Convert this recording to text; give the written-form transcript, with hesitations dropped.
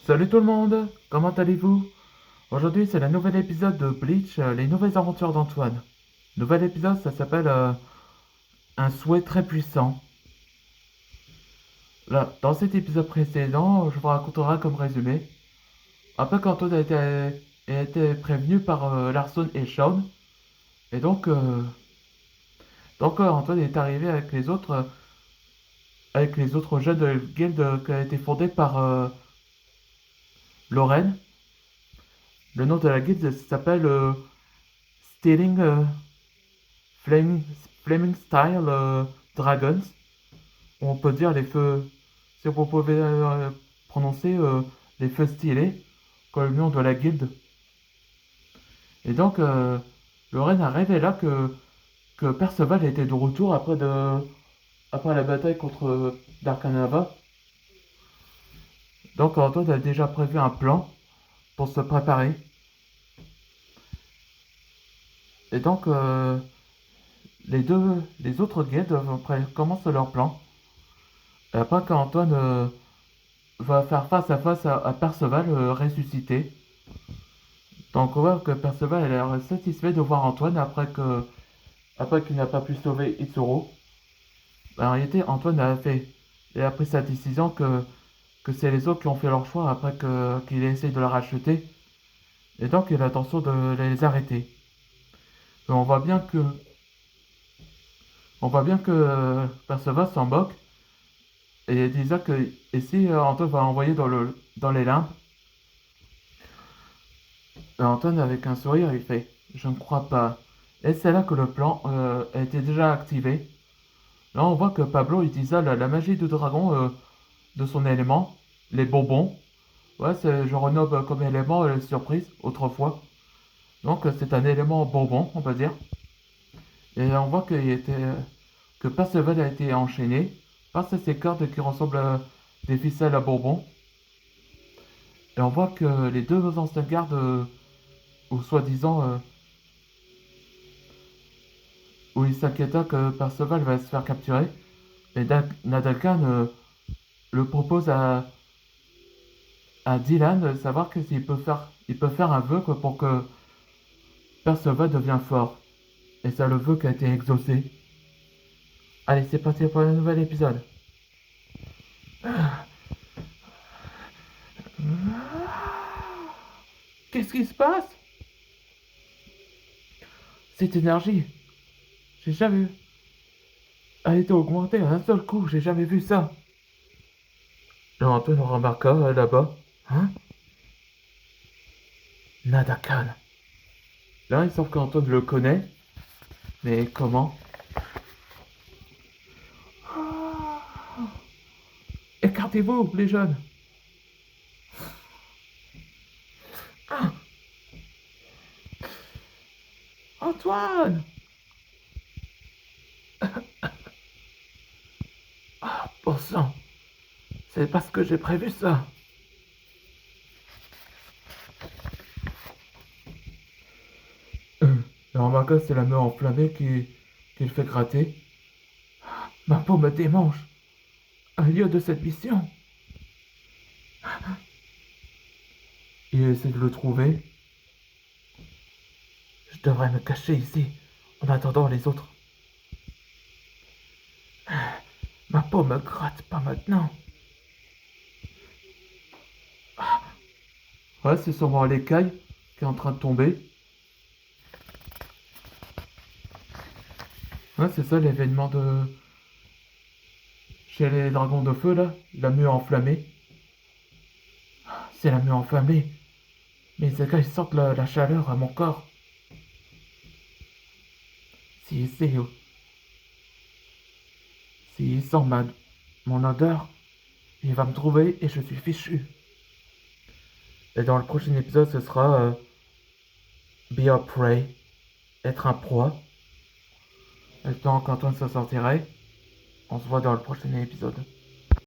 Salut tout le monde, comment allez-vous? Aujourd'hui c'est le nouvel épisode de Bleach, les nouvelles aventures d'Antoine. Nouvel épisode, ça s'appelle Un souhait très puissant. Là, dans cet épisode précédent, je vous raconterai comme résumé. Après qu'Antoine a été prévenu par Larson et Shawn, et donc Antoine est arrivé avec les autres jeunes de la guilde qui a été fondée par Lorraine. Le nom de la guilde s'appelle Stealing Flaming, Flaming Style Dragons. On peut dire les feux. Si vous pouvez prononcer les feux stylés, comme le nom de la guilde. Et donc, Lorraine a révélé là que Perceval était de retour après la bataille contre Darkanava. Donc, Antoine a déjà prévu un plan pour se préparer. Et donc, les autres guildes commencent leur plan. Et après qu'Antoine va faire face à Perceval ressuscité. Donc on voit que Perceval a l'air satisfait de voir Antoine après qu'il n'a pas pu sauver Itsuru. En réalité, il a pris sa décision que c'est les autres qui ont fait leur choix après qu'il essaye de la racheter. Et donc il a l'intention de les arrêter. Et on voit bien que Perceval s'en moque et disait que ici Antoine va envoyer dans les limbes. Et Antoine avec un sourire il fait je ne crois pas. Et c'est là que le plan a été déjà activé. Là, on voit que Pablo utilisa la magie du dragon de son élément, les bonbons. Ouais, je renomme comme élément surprise autrefois. Donc, c'est un élément bonbon, on peut dire. Et on voit que Perceval a été enchaîné par ces cordes qui ressemblent à des ficelles à bonbons. Et on voit que les deux anciens gardes, ou soi-disant, où ils s'inquiétaient que Perceval va se faire capturer, et Nadalkan le propose à Dylan de savoir que il peut faire un vœu quoi, pour que Perceval devienne fort. Et ça le vœu qui a été exaucé. Allez, c'est parti pour un nouvel épisode. Qu'est-ce qui se passe? Cette énergie, j'ai jamais vu. Elle a été augmentée à un seul coup, j'ai jamais vu ça. Là, Antoine remarqua là-bas. Hein? Nadakan. Là, il semble qu'Antoine le connaît. Mais comment? Écartez-vous, les jeunes. Ah, Antoine! Ah, bon sang. C'est parce que j'ai prévu ça. Et remarqua, c'est la main enflammée qui le fait gratter. Ma peau me démange. Un lieu de cette mission. Il essaie de le trouver. Je devrais me cacher ici, en attendant les autres. Ma peau me gratte pas maintenant. Ouais, c'est sûrement l'écaille qui est en train de tomber. Ouais, c'est ça l'événement de... Chez les dragons de feu, là. La mue enflammée. C'est la mue enflammée. Mes écailles sentent la chaleur à mon corps. Si c'est... S'il sent mon odeur, il va me trouver et je suis fichu. Et dans le prochain épisode, ce sera Be a Prey, être un proie. Espérant qu'Antoine s'en sortirait. On se voit dans le prochain épisode.